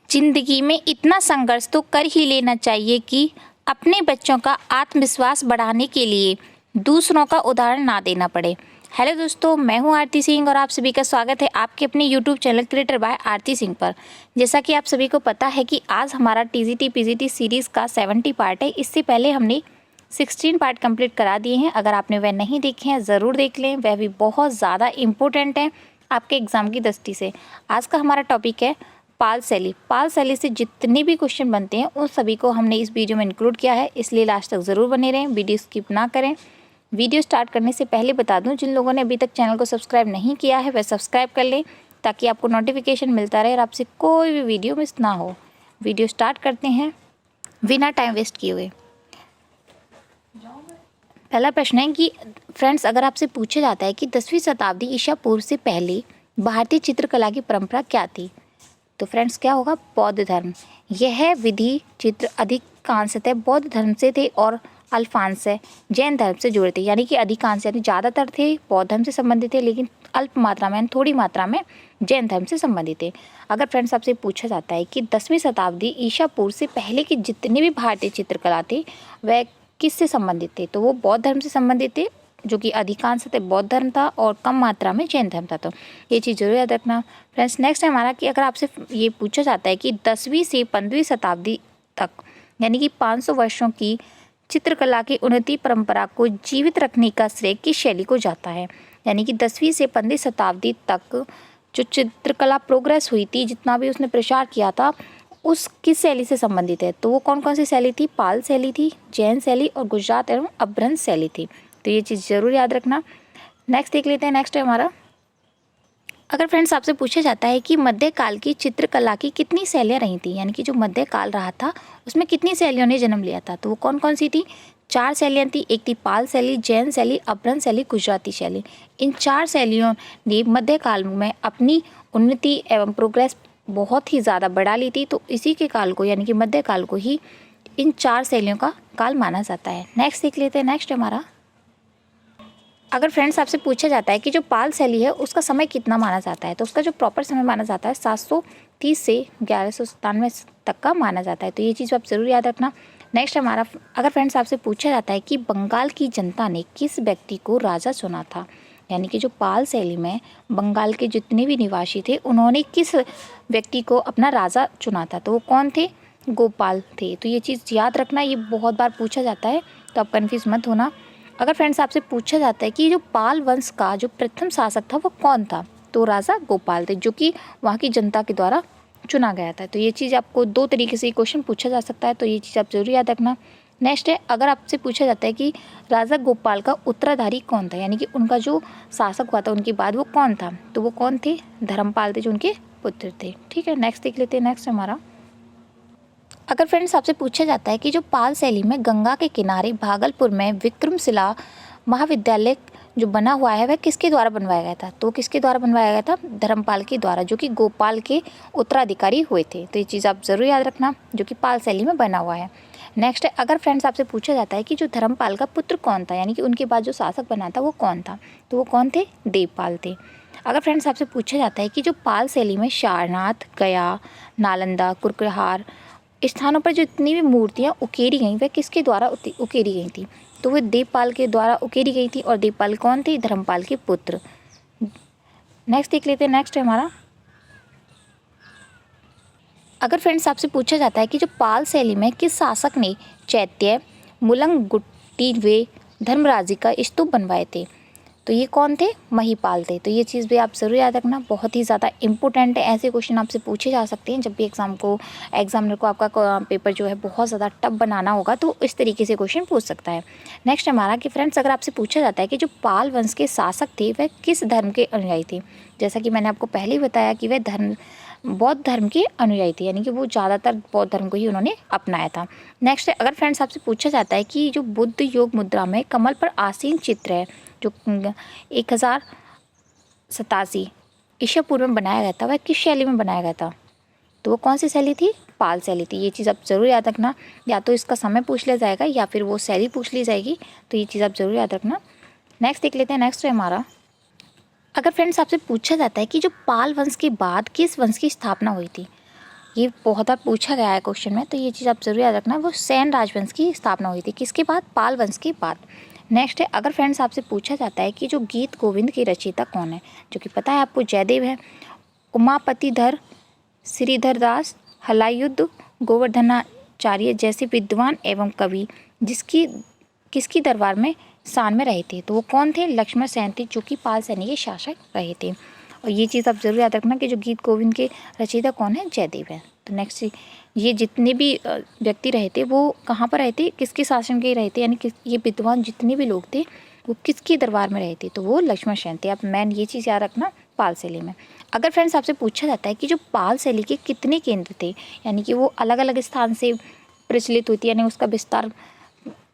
जिंदगी में इतना संघर्ष तो कर ही लेना चाहिए कि अपने बच्चों का आत्मविश्वास बढ़ाने के लिए दूसरों का उदाहरण ना देना पड़े। हेलो दोस्तों, मैं हूं आरती सिंह और आप सभी का स्वागत है आपके अपने यूट्यूब चैनल क्रिएटर बाय आरती सिंह पर। जैसा कि आप सभी को पता है कि आज हमारा टीजीटी पीजीटी सीरीज़ का 70 पार्ट है। इससे पहले हमने 16 पार्ट कंप्लीट करा दिए हैं। अगर आपने वह नहीं देखे हैं ज़रूर देख लें, वह भी बहुत ज़्यादा इम्पोर्टेंट है आपके एग्ज़ाम की दृष्टि से। आज का हमारा टॉपिक है पाल शैली। पाल शैली से जितने भी क्वेश्चन बनते हैं उन सभी को हमने इस वीडियो में इंक्लूड किया है, इसलिए लास्ट तक ज़रूर बने रहें, वीडियो स्किप ना करें। वीडियो स्टार्ट करने से पहले बता दूं, जिन लोगों ने अभी तक चैनल को सब्सक्राइब नहीं किया है वह सब्सक्राइब कर लें ताकि आपको नोटिफिकेशन मिलता रहे और आपसे कोई भी वीडियो मिस ना हो। वीडियो स्टार्ट करते हैं बिना टाइम वेस्ट किए हुए। पहला प्रश्न है कि फ्रेंड्स, अगर आपसे पूछा जाता है कि 10वीं शताब्दी ईसा पूर्व से पहले भारतीय चित्रकला की परंपरा क्या थी, तो फ्रेंड्स क्या होगा? बौद्ध धर्म। यह विधि चित्र अधिकांशतः बौद्ध धर्म से थे और अल्पांश जैन धर्म से जुड़े थे। यानी कि अधिकांश यानी ज़्यादातर थे बौद्ध धर्म से संबंधित थे, लेकिन अल्प मात्रा में थोड़ी मात्रा में जैन धर्म से संबंधित थे। अगर फ्रेंड्स आपसे पूछा जाता है कि 10वीं शताब्दी ईसा पूर्व से पहले की जितने भी भारतीय चित्रकला थे वह किससे संबंधित थे, तो वो बौद्ध धर्म से संबंधित थे, जो कि अधिकांशतः बौद्ध धर्म था और कम मात्रा में जैन धर्म था। तो ये चीज़ जरूर याद रखना। फ्रेंड्स नेक्स्ट है हमारा कि अगर आपसे ये पूछा जाता है कि 10वीं से 15वीं शताब्दी तक यानी कि 500 वर्षों की चित्रकला की उन्नति परंपरा को जीवित रखने का श्रेय किस शैली को जाता है, यानी कि 10वीं से 15वीं शताब्दी तक जो चित्रकला प्रोग्रेस हुई थी, जितना भी उसने प्रचार किया था, उस किस शैली से संबंधित है, तो वो कौन कौन सी शैली थी? पाल शैली थी, जैन शैली और गुजरात एवं अपभ्रंश शैली थी। तो ये चीज़ ज़रूर याद रखना। नेक्स्ट देख लेते हैं। नेक्स्ट है हमारा, अगर फ्रेंड्स आपसे पूछा जाता है कि मध्यकाल की चित्रकला की कितनी शैलियाँ रही थी, यानी कि जो मध्यकाल रहा था उसमें कितनी शैलियों ने जन्म लिया था, तो वो कौन कौन सी थी? 4 शैलियाँ थी। एक थी पाल शैली, जैन शैली, अपभ्रंश शैली, गुजराती शैली। इन 4 शैलियों ने मध्यकाल में अपनी उन्नति एवं प्रोग्रेस बहुत ही ज़्यादा बढ़ा ली थी। तो इसी के काल को यानी कि मध्यकाल को ही इन 4 शैलियों का काल माना जाता है। नेक्स्ट देख लेते हैं। नेक्स्ट हमारा, अगर फ्रेंड्स आपसे पूछा जाता है कि जो पाल शैली है उसका समय कितना माना जाता है, तो उसका जो प्रॉपर समय माना जाता है 730 से 1197 तक का माना जाता है। तो ये चीज़ आप ज़रूर याद रखना। नेक्स्ट हमारा, अगर फ्रेंड्स आपसे पूछा जाता है कि बंगाल की जनता ने किस व्यक्ति को राजा चुना था, यानी कि जो पाल शैली में बंगाल के जितने भी निवासी थे उन्होंने किस व्यक्ति को अपना राजा चुना था, तो वो कौन थे? गोपाल थे। तो ये चीज़ याद रखना, ये बहुत बार पूछा जाता है, तो आप कन्फ्यूज मत होना। अगर फ्रेंड्स आपसे पूछा जाता है कि जो पाल वंश का जो प्रथम शासक था वो कौन था, तो राजा गोपाल थे, जो कि वहाँ की जनता के द्वारा चुना गया था। तो ये चीज़ आपको 2 तरीके से क्वेश्चन पूछा जा सकता है, तो ये चीज़ आप जरूर याद रखना। नेक्स्ट है, अगर आपसे पूछा जाता है कि राजा गोपाल का उत्तराधारी कौन था, यानी कि उनका जो शासक हुआ था उनके बाद वो कौन था, तो वो कौन थे? धर्मपाल थे, जो उनके पुत्र थे। ठीक है, नेक्स्ट देख लेते हैं। नेक्स्ट हमारा, अगर फ्रेंड्स आपसे पूछा जाता है कि जो पाल शैली में गंगा के किनारे भागलपुर में विक्रमशिला महाविद्यालय जो बना हुआ है वह किसके द्वारा बनवाया गया था, तो किसके द्वारा बनवाया गया था? धर्मपाल के द्वारा, जो कि गोपाल के उत्तराधिकारी हुए थे। तो ये चीज़ आप ज़रूर याद रखना, जो कि पाल शैली में बना हुआ है। नेक्स्ट है, अगर फ्रेंड्स आपसे पूछा जाता है कि जो धर्मपाल का पुत्र कौन था, यानी कि उनके बाद जो शासक बना था वो कौन था, तो वो कौन थे? देवपाल थे। अगर फ्रेंड्स आपसे पूछा जाता है कि जो पाल शैली में सारनाथ, गया, नालंदा, कुकरहार स्थानों पर जो इतनी भी मूर्तियाँ उकेरी गई वह किसके द्वारा उकेरी गई थी, तो वह देवपाल के द्वारा उकेरी गई थी। और देवपाल कौन थे? धर्मपाल के पुत्र। नेक्स्ट देख लेते हैं। नेक्स्ट है हमारा, अगर फ्रेंड्स आपसे पूछा जाता है कि जो पाल शैली में किस शासक ने चैत्य मुलंगुट्टी वे धर्मराजी का स्तूप बनवाए थे, तो ये कौन थे? महिपाल थे। तो ये चीज़ भी आप ज़रूर याद रखना, बहुत ही ज़्यादा इंपॉर्टेंट है। ऐसे क्वेश्चन आपसे पूछे जा सकते हैं जब भी एग्जामिनर को आपका पेपर जो है बहुत ज़्यादा टफ बनाना होगा, तो इस तरीके से क्वेश्चन पूछ सकता है। नेक्स्ट हमारा कि फ्रेंड्स, अगर आपसे पूछा जाता है कि जो पाल वंश के शासक थे वह किस धर्म के अनुयायी थे, जैसा कि मैंने आपको पहले ही बताया कि वह बौद्ध धर्म के अनुयायी थे, यानी कि वो ज़्यादातर बौद्ध धर्म को ही उन्होंने अपनाया था। नेक्स्ट अगर फ्रेंड्स आपसे पूछा जाता है कि जो बुद्ध योग मुद्रा में कमल पर आसीन चित्र है जो 1087 ईसा पूर्व में बनाया गया था, वह किस शैली में बनाया गया था, तो वो कौन सी शैली थी? पाल शैली थी। ये चीज़ आप ज़रूर याद रखना, या तो इसका समय पूछ लिया जाएगा या फिर वो शैली पूछ ली जाएगी, तो ये चीज़ आप ज़रूर याद रखना। नेक्स्ट देख लेते हैं। नेक्स्ट है हमारा, अगर फ्रेंड्स आपसे पूछा जाता है कि जो पाल वंश के बाद किस वंश की स्थापना हुई थी, ये बहुत बार पूछा गया है क्वेश्चन में, तो ये चीज़ आप जरूर याद रखना। वो सेन राजवंश की स्थापना हुई थी, किसके बाद? पाल वंश के बाद। नेक्स्ट है, अगर फ्रेंड्स आपसे पूछा जाता है कि जो गीत गोविंद के रचयिता कौन है, जो कि पता है आपको जयदेव है। उमापतिधर, श्रीधर दास, हलायुद्ध, गोवर्धनाचार्य जैसे विद्वान एवं कवि किसकी दरबार में शान में रहे थे, तो वो कौन थे? लक्ष्मण सेन थे, जो कि पाल सेना के शासक रहे थे। और ये चीज़ आप जरूर याद रखना कि जो गीत गोविंद के रचयिता कौन है? जयदेव है। तो नेक्स्ट, ये जितने भी व्यक्ति रहे थे वो कहाँ पर रहे थे, किसके शासन के रहे थे, यानी कि ये विद्वान जितने भी लोग थे वो किसके दरबार में रहे थे, तो वो लक्ष्मण सेन थे। आप मैन ये चीज़ याद रखना पाल शैली में। अगर फ्रेंड्स आपसे पूछा जाता है कि जो पाल शैली के कितने केंद्र थे, यानी कि वो अलग अलग स्थान से प्रचलित हुई थी, यानी उसका विस्तार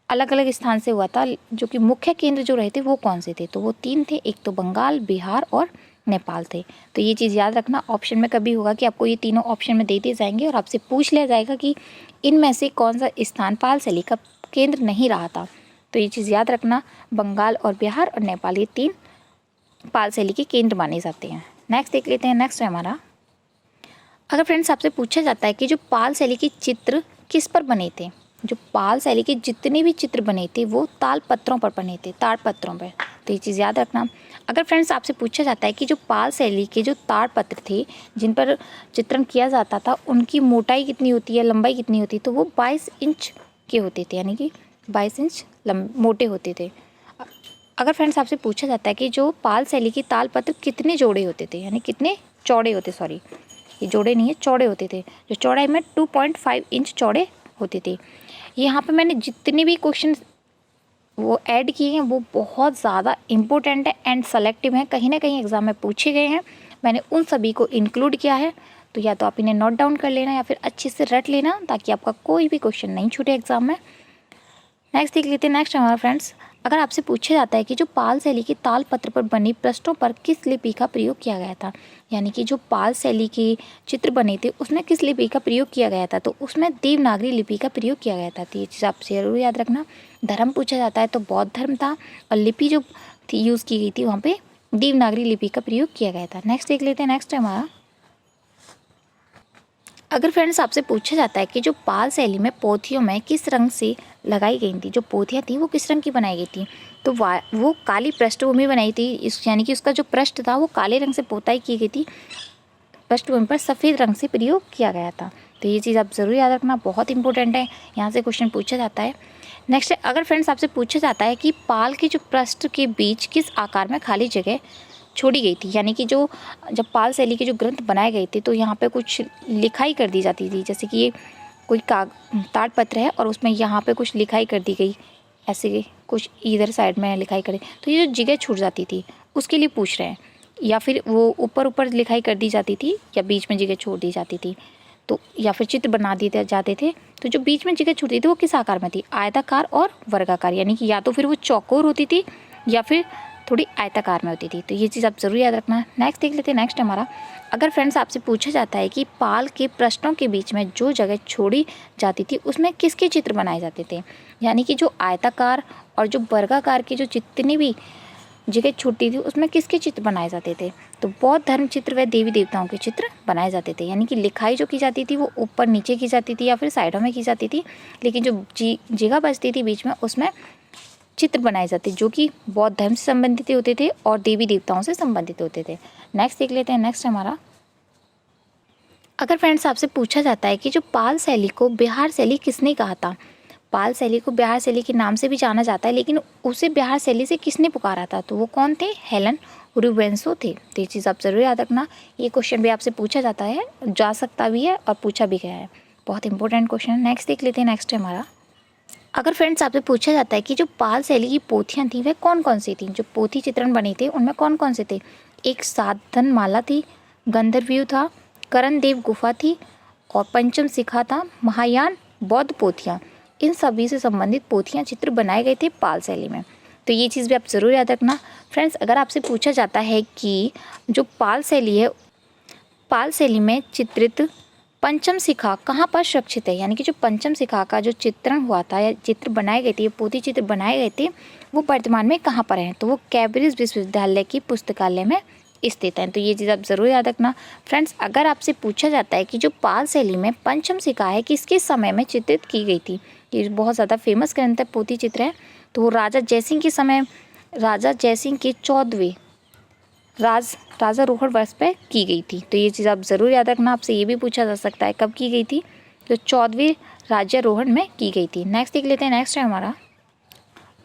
अलग अलग स्थान से हुआ था, जो कि मुख्य केंद्र जो रहे थे वो कौन से थे, तो वो 3 थे। एक तो बंगाल, बिहार और नेपाल थे। तो ये चीज़ याद रखना, ऑप्शन में कभी होगा कि आपको ये तीनों ऑप्शन में दे दिए जाएंगे और आपसे पूछ लिया जाएगा कि इनमें से कौन सा स्थान पाल शैली का केंद्र नहीं रहा था। तो ये चीज़ याद रखना, बंगाल और बिहार और नेपाल ये 3 पाल शैली के केंद्र माने जाते हैं। नेक्स्ट देख लेते हैं। नेक्स्ट है हमारा, अगर फ्रेंड्स आपसे पूछा जाता है कि जो पाल शैली के चित्र किस पर बने थे, जो पाल शैली के जितने भी चित्र बने थे वो तालपत्रों पर बने थे, ताड़पत्रों पर। तो ये चीज़ याद रखना। अगर फ्रेंड्स आपसे पूछा जाता है कि जो पाल शैली के जो ताड़पत्र थे जिन पर चित्रण किया जाता था उनकी मोटाई कितनी होती है, लंबाई कितनी होती है, तो वो 22 इंच के होते थे, यानी कि 22 इंच मोटे होते थे। अगर फ्रेंड्स आपसे पूछा जाता है कि जो पाल शैली के तालपत्र कितने जोड़े होते थे, यानी कितने चौड़े होते, सॉरी ये जोड़े नहीं है, चौड़े होते थे, जो चौड़ाई में 2.5 इंच चौड़े होते थे। यहाँ पे मैंने जितने भी क्वेश्चन वो ऐड किए हैं वो बहुत ज़्यादा इम्पोर्टेंट है एंड सेलेक्टिव हैं, कहीं ना कहीं एग्जाम में पूछे गए हैं, मैंने उन सभी को इंक्लूड किया है। तो या तो आप इन्हें नोट डाउन कर लेना या फिर अच्छे से रट लेना ताकि आपका कोई भी क्वेश्चन नहीं छूटे एग्जाम में। नेक्स्ट देख लेते हैं। नेक्स्ट हमारा फ्रेंड्स, अगर आपसे पूछा जाता है कि जो पाल शैली के तालपत्र पर बनी पृष्ठों पर किस लिपि का प्रयोग किया गया था, यानी कि जो पाल शैली के चित्र बने थे उसमें किस लिपि का प्रयोग किया गया था, तो उसमें देवनागरी लिपि का प्रयोग किया गया था। तो ये चीज़ आप जरूर याद रखना। धर्म पूछा जाता है तो बौद्ध धर्म था और लिपि जो थी यूज़ की गई थी वहाँ पे देवनागरी लिपि का प्रयोग किया गया था। नेक्स्ट देख लेते हैं। नेक्स्ट है हमारा, अगर फ्रेंड्स आपसे पूछा जाता है कि जो पाल शैली में पोथियों में किस रंग से लगाई गई थी, जो पोथियाँ थी वो किस रंग की बनाई गई थी, तो वो काली पृष्ठभूमि बनाई थी, यानी कि उसका जो पृष्ठ था वो काले रंग से पोताई की गई थी, पृष्ठभूमि पर सफ़ेद रंग से प्रयोग किया गया था। तो ये चीज़ आप ज़रूर याद रखना, बहुत इंपॉर्टेंट है, यहाँ से क्वेश्चन पूछा जाता है। नेक्स्ट, अगर फ्रेंड्स आपसे पूछा जाता है कि पाल के जो पृष्ठ के बीच किस आकार में खाली जगह छोड़ी गई थी, यानी कि जो जब पाल शैली के जो ग्रंथ बनाए गए थे तो यहाँ पे कुछ लिखाई कर दी जाती थी, जैसे कि ये कोई ताड़पत्र है और उसमें यहाँ पे कुछ लिखाई कर दी गई, ऐसे कुछ इधर साइड में लिखाई करे, तो ये जो जगह छूट जाती थी उसके लिए पूछ रहे हैं, या फिर वो ऊपर ऊपर लिखाई कर दी जाती थी या बीच में जगह छोड़ दी जाती थी, तो या फिर चित्र बना दिए जाते थे, तो जो बीच में जगह छूटती थी वो किस आकार में थी, आयताकार और वर्गाकार, यानी कि या तो फिर वो चौकोर होती थी या फिर थोड़ी आयताकार में होती थी। तो ये चीज़ आप ज़रूर याद रखना। नेक्स्ट देख लेते हैं। नेक्स्ट हमारा, अगर फ्रेंड्स आपसे पूछा जाता है कि पाल के पृष्ठों के बीच में जो जगह छोड़ी जाती थी उसमें किसके चित्र बनाए जाते थे, यानी कि जो आयताकार और जो वर्गाकार की जो जितनी भी जगह छूटती थी उसमें किसके चित्र बनाए जाते थे, तो बौद्ध धर्म चित्र व देवी देवताओं के चित्र बनाए जाते थे, यानी कि लिखाई जो की जाती थी वो ऊपर नीचे की जाती थी या फिर साइडों में की जाती थी, लेकिन जो जगह बचती थी बीच में उसमें चित्र बनाए जाते जो कि बौद्ध धर्म से संबंधित होते थे और देवी देवताओं से संबंधित होते थे। नेक्स्ट देख लेते हैं। नेक्स्ट हमारा, अगर फ्रेंड्स आपसे पूछा जाता है कि जो पाल शैली को बिहार शैली किसने कहा था, पाल शैली को बिहार शैली के नाम से भी जाना जाता है लेकिन उसे बिहार शैली से किसने पुकारा था, तो वो कौन थे, हेलन रुबेंसो थे। तो ये चीज़ आप ज़रूर याद रखना, ये क्वेश्चन भी आपसे पूछा जाता है, जा सकता भी है और पूछा भी गया है, बहुत इंपॉर्टेंट क्वेश्चन है। नेक्स्ट देख लेते हैं। नेक्स्ट है हमारा, अगर फ्रेंड्स आपसे पूछा जाता है कि जो पाल शैली की पोथियाँ थी वह कौन कौन सी थी, जो पोथी चित्रण बने थे उनमें कौन कौन से थे, एक साधन माला थी, गंधर्व्यूह था, करण देव गुफा थी और पंचम शिखा था, महायान, बौद्ध पोथियाँ, इन सभी से संबंधित पोथियाँ चित्र बनाए गए थे पाल शैली में। तो ये चीज़ भी आप ज़रूर याद रखना। फ्रेंड्स, अगर आपसे पूछा जाता है कि जो पाल शैली है, पाल शैली में चित्रित पंचम शिखा कहाँ पर सुरक्षित है, यानी कि जो पंचम शिखा का जो चित्रण हुआ था या चित्र बनाए गए थे, पोथी चित्र बनाए गए थे, वो वर्तमान में कहाँ पर हैं, तो वो कैम्ब्रिज विश्वविद्यालय की पुस्तकालय में स्थित हैं। तो ये चीज़ आप ज़रूर याद रखना। फ्रेंड्स, अगर आपसे पूछा जाता है कि जो पाल शैली में पंचम सिका है किसके समय में चित्रित की गई थी, ये बहुत ज़्यादा फेमस ग्रंथ है, पोथी चित्र है। तो वो राजा जयसिंह के समय, राजा जयसिंह के 14वें राजारोहण वर्ष पे की गई थी। तो ये चीज़ आप ज़रूर याद रखना। आपसे ये भी पूछा जा सकता है कब की गई थी, तो 14वें राज्यारोहण में की गई थी। नेक्स्ट देख लेते हैं। नेक्स्ट है हमारा,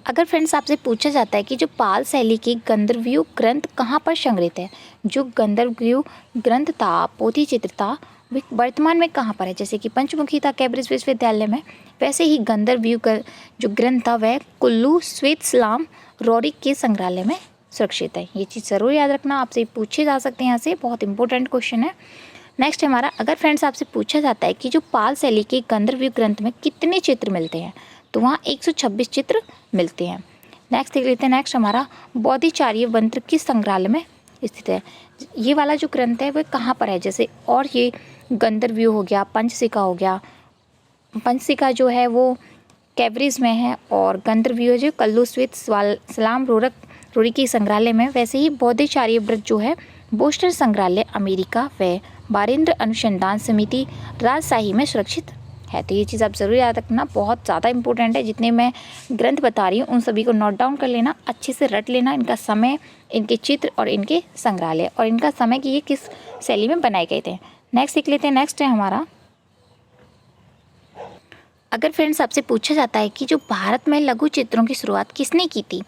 अगर फ्रेंड्स आपसे पूछा जाता है कि जो पाल शैली के गंधर्वव्यूह ग्रंथ कहाँ पर संग्रहित है, जो गंधर्वव्यूह ग्रंथ था, पोथी चित्र था, वे वर्तमान में कहाँ पर है। जैसे कि पंचमुखी था कैम्ब्रिज विश्वविद्यालय में, वैसे ही गंधर्वव्यूह जो ग्रंथ था वह कुल्लू स्विट्जरलैंड रोरिक के संग्रहालय में सुरक्षित है। ये चीज़ ज़रूर याद रखना, आपसे पूछे जा सकते हैं, यहाँ से बहुत इंपॉर्टेंट क्वेश्चन है। नेक्स्ट हमारा, अगर फ्रेंड्स आपसे पूछा जाता है कि जो पाल शैली के गंधर्वव्यूह ग्रंथ में कितने चित्र मिलते हैं, तो वहाँ 126 चित्र मिलते हैं। नेक्स्ट देख लेते हैं। नेक्स्ट हमारा, बोधिचार्य वंत्र किस संग्रहालय में स्थित है। ये वाला जो ग्रंथ है वह कहाँ पर है। जैसे और ये गंधर्वव्यूह हो गया, पंचसिका हो गया, पंचसिका जो है वो कैम्ब्रिज में है, और गंधर्वव्यूह जो कुल्लू स्विट्जरलैंड रोरिकी संग्रहालय में। वैसे ही बोधिचार्य व्रत जो है बोस्टन संग्रहालय अमेरिका व बारेंद्र अनुसंधान समिति राजशाही में सुरक्षित है। तो ये चीज़ आप ज़रूर याद रखना, बहुत ज़्यादा इंपॉर्टेंट है। जितने मैं ग्रंथ बता रही हूँ उन सभी को नोट डाउन कर लेना, अच्छे से रट लेना, इनका समय, इनके चित्र और इनके संग्रहालय और इनका समय कि ये किस शैली में बनाए गए थे। नेक्स्ट देख लेते हैं। नेक्स्ट है हमारा, अगर फ्रेंड्स आपसे पूछा जाता है कि जो भारत में लघु चित्रों की शुरुआत किसने की थी,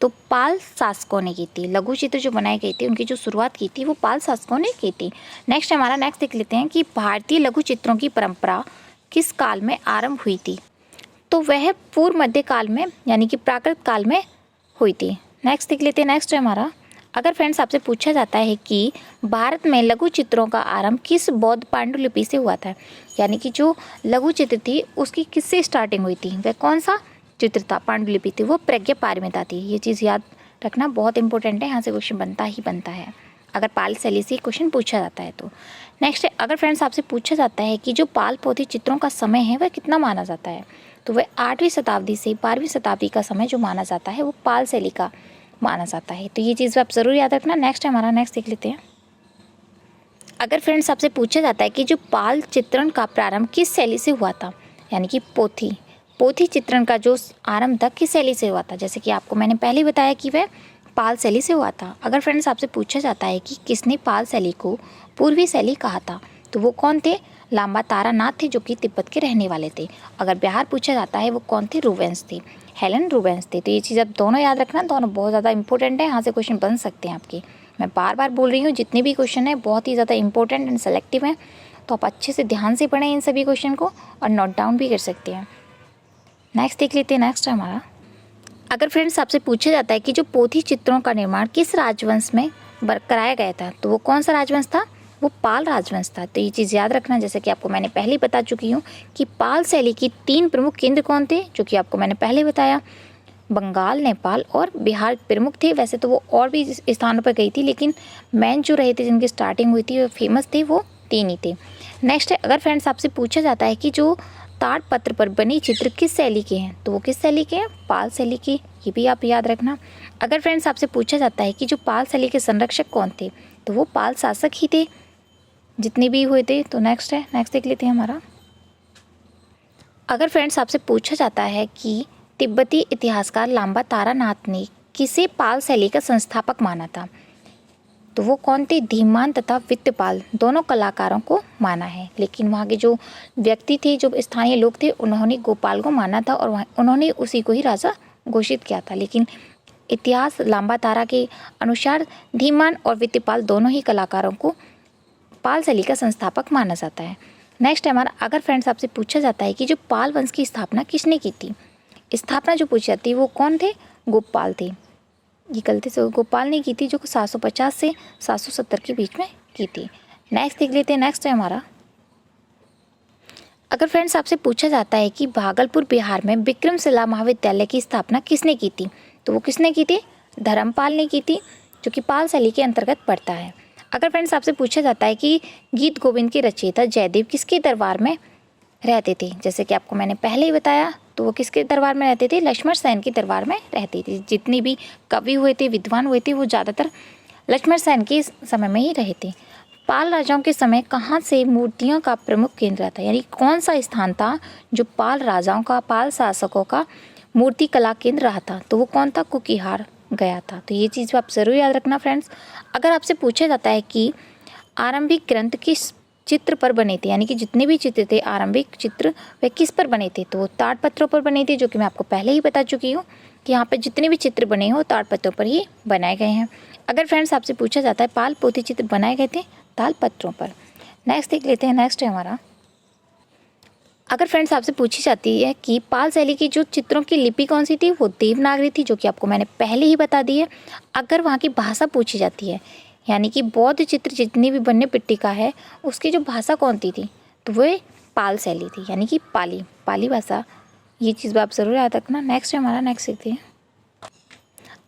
तो पाल शासकों ने की थी। लघु चित्र जो बनाए गए थे उनकी जो शुरुआत की थी वो पाल शासकों ने की थी। नेक्स्ट हमारा, नेक्स्ट देख लेते हैं कि भारतीय लघु चित्रों की परंपरा किस काल में आरंभ हुई थी, तो वह पूर्व मध्य काल में यानी कि प्राकृत काल में हुई थी। नेक्स्ट देख लेते हैं। नेक्स्ट है हमारा, अगर फ्रेंड्स आपसे पूछा जाता है कि भारत में लघु चित्रों का आरंभ किस बौद्ध पांडुलिपि से हुआ था, यानी कि जो लघु चित्र थी उसकी किससे स्टार्टिंग हुई थी, वह कौन सा चित्र था, पांडुलिपि थी, वो प्रज्ञापारमिता थी। ये चीज़ याद रखना, बहुत इंपॉर्टेंट है, यहाँ से क्वेश्चन बनता ही बनता है अगर पाल शैली से क्वेश्चन पूछा जाता है तो। नेक्स्ट है, अगर फ्रेंड्स आपसे पूछा जाता है कि जो पाल पोथी चित्रों का समय है वह कितना माना जाता है, तो वह 8वीं शताब्दी से 12वीं शताब्दी का समय जो माना जाता है वो पाल शैली का माना जाता है। तो ये चीज़ आप ज़रूर याद रखना। नेक्स्ट है हमारा, नेक्स्ट देख लेते हैं। अगर फ्रेंड्स आपसे पूछा जाता है कि जो पाल चित्रण का प्रारंभ किस शैली से हुआ था, यानी कि पोथी चित्रण का जो आरंभ था किस शैली से हुआ था, जैसे कि आपको मैंने पहले बताया कि वह पाल शैली से हुआ था। अगर फ्रेंड्स आपसे पूछा जाता है कि किसने पाल शैली को पूर्वी शैली कहा था, तो वो कौन थे, लांबा तारानाथ थे जो कि तिब्बत के रहने वाले थे। अगर बिहार पूछा जाता है वो कौन थे, रूबेंस थे, हेलेन रूबेंस थे। तो ये चीज़ आप दोनों याद रखना, दोनों बहुत ज़्यादा इंपॉर्टेंट है, यहाँ से क्वेश्चन बन सकते हैं आपके। मैं बार बार बोल रही हूँ, जितने भी क्वेश्चन है बहुत ही ज़्यादा इंपॉर्टेंट एंड सेलेक्टिव हैं, तो आप अच्छे से ध्यान से पढ़ें इन सभी क्वेश्चन को और नोट डाउन भी कर सकते हैं। नेक्स्ट देख लेते हैं। नेक्स्ट है हमारा, अगर फ्रेंड्स आपसे पूछा जाता है कि जो पोथी चित्रों का निर्माण किस राजवंश में कराया गया था, तो वो कौन सा राजवंश था, वो पाल राजवंश था। तो ये चीज़ याद रखना, जैसे कि आपको मैंने पहले ही बता चुकी हूँ कि पाल शैली की 3 प्रमुख केंद्र कौन थे, जो कि आपको मैंने पहले बताया, बंगाल, नेपाल और बिहार प्रमुख थे। वैसे तो वो और भी स्थानों पर गई थी, लेकिन मेन जो रहे थे जिनकी स्टार्टिंग हुई थी वो फेमस थे, वो 3 ही थे। नेक्स्ट है, अगर फ्रेंड्स आपसे पूछा जाता है कि जो ताड़पत्र पर बनी चित्र किस शैली के हैं, तो वो किस शैली के हैं, पाल शैली के। ये भी आप याद रखना। अगर फ्रेंड्स आपसे पूछा जाता है कि जो पाल शैली के संरक्षक कौन थे, तो वो पाल शासक ही थे जितने भी हुए थे। तो नेक्स्ट है, नेक्स्ट देख लेते हैं हमारा, अगर फ्रेंड्स आपसे पूछा जाता है कि तिब्बती इतिहासकार लांबा तारानाथ ने किसे पाल शैली का संस्थापक माना था, तो वो कौन थे, धीमान तथा वित्तपाल दोनों कलाकारों को माना है। लेकिन वहाँ के जो व्यक्ति थे, जो स्थानीय लोग थे, उन्होंने गोपाल को माना था और उन्होंने उसी को ही राजा घोषित किया था। लेकिन इतिहास लांबा तारा के अनुसार धीमान और वित्तपाल दोनों ही कलाकारों को पाल शैली का संस्थापक माना जाता है। नेक्स्ट है हमारा, अगर फ्रेंड्स आपसे पूछा जाता है कि जो पाल वंश की स्थापना किसने की थी, स्थापना जो पूछी जाती है वो कौन थे, गोपाल थे। ये गलती से गोपाल ने की थी, जो 750 से 770 के बीच में की थी। नेक्स्ट देख लेते हैं। नेक्स्ट है हमारा, अगर फ्रेंड्स आपसे पूछा जाता है कि भागलपुर बिहार में विक्रमशिला महाविद्यालय की स्थापना किसने की थी, तो वो किसने की थी, धर्मपाल ने की थी, जो कि पाल शैली के अंतर्गत पड़ता है। अगर फ्रेंड्स आपसे पूछा जाता है कि गीत गोविंद के रचयिता जयदेव किसके दरबार में रहते थे, जैसे कि आपको मैंने पहले ही बताया, तो वो किसके दरबार में रहते थे, लक्ष्मण सेन के दरबार में रहते थे। जितने भी कवि हुए थे, विद्वान हुए थे, वो ज़्यादातर लक्ष्मण सेन के समय में ही रहे थे। पाल राजाओं के समय कहाँ से मूर्तियों का प्रमुख केंद्र था, यानी कौन सा स्थान था जो पाल राजाओं का, पाल शासकों का मूर्ति कला केंद्र रहा था, तो वो कौन था, कुकिहार गया था। तो ये चीज़ आप ज़रूर याद रखना फ्रेंड्स। अगर आपसे पूछा जाता है कि आरंभिक ग्रंथ किस चित्र पर बने थे, यानी कि जितने भी चित्र थे आरंभिक चित्र वे किस पर बने थे, तो वो ताड़पत्रों पर बने थे, जो कि मैं आपको पहले ही बता चुकी हूँ कि यहाँ पर जितने भी चित्र बने हो ताड़पत्रों पर ही बनाए गए हैं। अगर फ्रेंड्स आपसे पूछा जाता है पाल पोथी चित्र बनाए गए थे तालपत्रों पर। नेक्स्ट देख लेते हैं। नेक्स्ट है हमारा, अगर फ्रेंड्स आपसे पूछी जाती है कि पाल शैली की जो चित्रों की लिपि कौन सी थी, वो देवनागरी थी, जो कि आपको मैंने पहले ही बता दी है। अगर वहाँ की भाषा पूछी जाती है, यानी कि बौद्ध चित्र जितनी भी बनने पिट्टिका है उसकी जो भाषा कौन सी थी, तो वो पाल शैली थी, यानी कि पाली भाषा। ये चीज़ आप ज़रूर याद रखना। नेक्स्ट है हमारा, नेक्स्ट देखते हैं।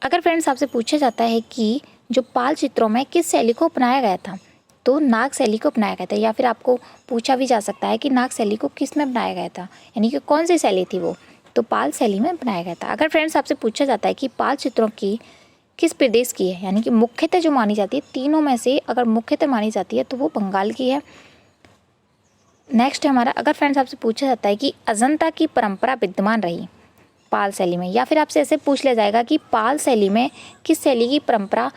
अगर फ्रेंड्स आपसे पूछा जाता है कि जो पाल चित्रों में किस शैली को अपनाया गया था, तो नाग शैली को अपनाया गया था, या फिर आपको पूछा भी जा सकता है कि नाग शैली को किस में अपनाया गया था, यानी कि कौन सी शैली थी वो, तो पाल शैली में अपनाया गया था। अगर फ्रेंड्स आपसे पूछा जाता है कि पाल चित्रों की किस प्रदेश की है, यानी कि मुख्यतः जो मानी जाती है, तीनों में से अगर मुख्यतः मानी जाती है तो वो बंगाल की है। नेक्स्ट है हमारा, अगर फ्रेंड्स आपसे पूछा जाता है कि अजंता की परंपरा विद्यमान रही पाल शैली में, या फिर आपसे ऐसे पूछ लिया जाएगा कि पाल शैली में किस शैली की परंपरा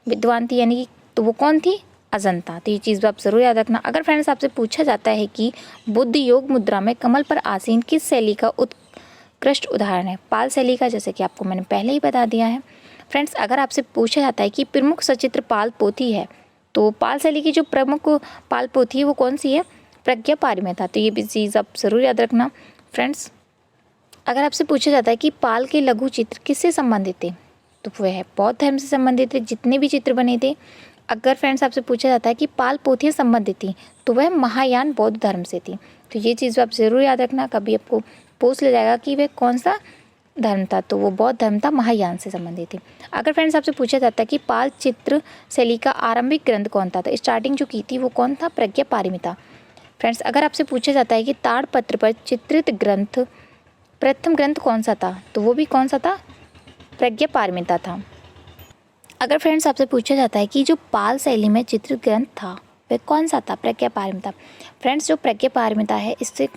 विद्वान थी, यानी कि तो वो कौन थी, अजंता। तो ये चीज़ आप ज़रूर याद रखना। अगर फ्रेंड्स आपसे पूछा जाता है कि बुद्ध योग मुद्रा में कमल पर आसीन किस शैली का उत्कृष्ट उदाहरण है, पाल शैली का, जैसे कि आपको मैंने पहले ही बता दिया है। फ्रेंड्स अगर आपसे पूछा जाता है कि प्रमुख सचित्र पाल पोथी है, तो पाल शैली की जो प्रमुख पाल पोथी है वो कौन सी है, प्रज्ञा पारमिता। तो ये भी चीज़ आप ज़रूर याद रखना। फ्रेंड्स अगर आपसे पूछा जाता है कि पाल के लघु चित्र किससे संबंधित थे, तो वह है बौद्ध धर्म से संबंधित थे, जितने भी चित्र बने थे। अगर फ्रेंड्स आपसे पूछा जाता है कि पाल पोथियाँ संबंधित थी, तो वह महायान बौद्ध धर्म से थी। तो ये चीज़ आप ज़रूर याद रखना। कभी आपको पूछ लिया जाएगा कि वह कौन सा धर्म था, तो वो बौद्ध धर्म था, महायान से संबंधित थी। अगर फ्रेंड्स आपसे पूछा जाता है कि पाल चित्र शैली का आरंभिक ग्रंथ कौन था, तो स्टार्टिंग जो की थी वो कौन था, प्रज्ञा पारमिता। फ्रेंड्स अगर आपसे पूछा जाता है कि ताड़पत्र पर चित्रित ग्रंथ प्रथम ग्रंथ कौन सा था, तो वो भी कौन सा था, प्रज्ञा पारमिता था। अगर फ्रेंड्स आपसे पूछा जाता है कि जो पाल शैली में चित्रित ग्रंथ था वह कौन सा था, प्रज्ञा पारमिता। फ्रेंड्स जो प्रज्ञा पारमिता है, इससे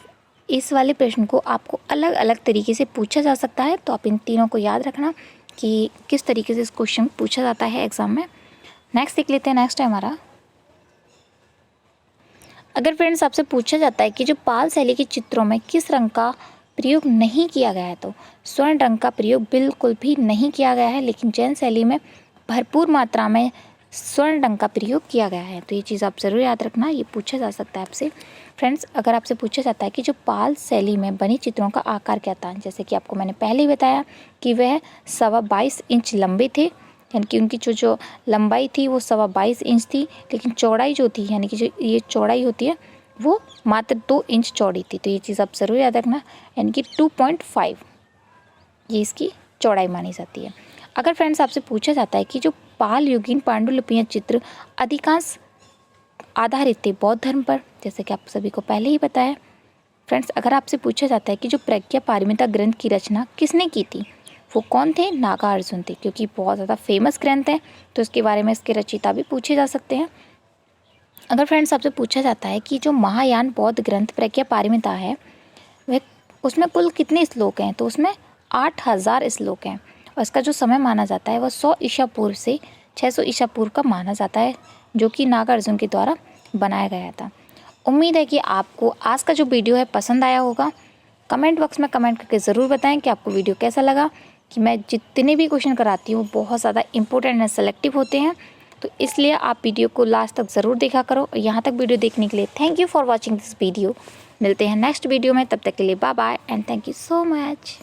इस वाले प्रश्न को आपको अलग अलग तरीके से पूछा जा सकता है, तो आप इन तीनों को याद रखना कि किस तरीके से इस क्वेश्चन पूछा जाता है एग्जाम में। नेक्स्ट देख लेते हैं। नेक्स्ट है हमारा, अगर फ्रेंड्स आपसे पूछा जाता है कि जो पाल शैली के चित्रों में किस रंग का प्रयोग नहीं किया गया है, तो स्वर्ण रंग का प्रयोग बिल्कुल भी नहीं किया गया है, लेकिन जैन शैली में भरपूर मात्रा में स्वर्ण रंग का प्रयोग किया गया है। तो ये चीज़ आप ज़रूर याद रखना, ये पूछा जा सकता है आपसे। फ्रेंड्स अगर आपसे पूछा जाता है कि जो पाल शैली में बनी चित्रों का आकार क्या था, जैसे कि आपको मैंने पहले ही बताया कि वह 22.25 इंच लंबे थे, यानी कि उनकी जो लंबाई थी वो 22.25 इंच थी, लेकिन चौड़ाई जो थी, यानी कि जो ये चौड़ाई होती है वो मात्र 2 इंच चौड़ी थी। तो ये चीज़ आप ज़रूर याद रखना, यानी कि 2.5 ये इसकी चौड़ाई मानी जाती है। अगर फ्रेंड्स आपसे पूछा जाता है कि जो पाल युगीन पांडुलिपियाँ चित्र अधिकांश आधारित थे बौद्ध धर्म पर, जैसे कि आप सभी को पहले ही पता है। फ्रेंड्स अगर आपसे पूछा जाता है कि जो प्रज्ञा पारमिता ग्रंथ की रचना किसने की थी, वो कौन थे, नागार्जुन थे, क्योंकि बहुत ज़्यादा फेमस ग्रंथ है, तो इसके बारे में इसके रचयिता भी पूछे जा सकते हैं। अगर फ्रेंड्स आपसे पूछा जाता है कि जो महायान बौद्ध ग्रंथ प्रज्ञा पारमिता है वह उसमें कुल कितने श्लोक हैं, तो उसमें 8000 श्लोक हैं, और इसका जो समय माना जाता है वह 100 ईसा पूर्व से 600 ईसा पूर्व का माना जाता है, जो कि नागार्जुन के द्वारा बनाया गया था। उम्मीद है कि आपको आज का जो वीडियो है पसंद आया होगा। कमेंट बॉक्स में कमेंट करके ज़रूर बताएं कि आपको वीडियो कैसा लगा। कि मैं जितने भी क्वेश्चन कराती हूँ बहुत ज़्यादा इंपॉर्टेंट एंड सेलेक्टिव होते हैं, तो इसलिए आप वीडियो को लास्ट तक ज़रूर देखा करो। और यहाँ तक वीडियो देखने के लिए thank you for watching this video. मिलते हैं नेक्स्ट वीडियो में, तब तक के लिए bye bye and thank you so much.